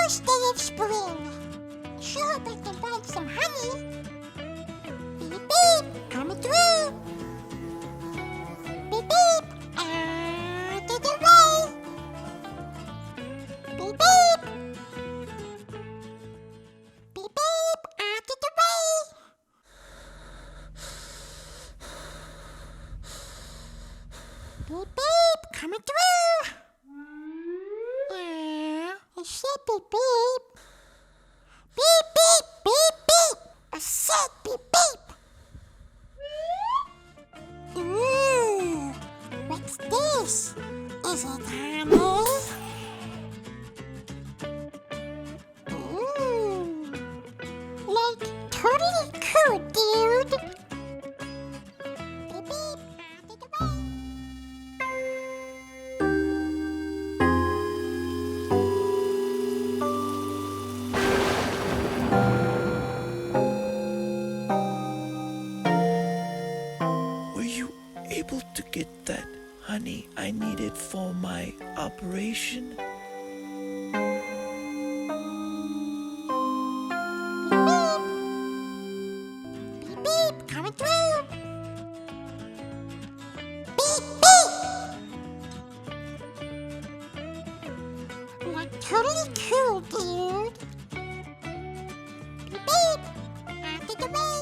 first day of spring. Sure hope I can find some honey. Beep beep, coming through. Beep beep, out of the way. Beep beep. Beep beep, out of the way. Beep beep, coming through. I said beep beep. Beep beep, beep beep. I said beep beep. Ooh, what's this? Is it honey? Ooh, like totally cool, dude. Beep beep, out of the way. Were you able to get that honey I needed for my operation? Beep beep, coming through. Beep beep. Like totally cool, dude. Beep beep, out of the way.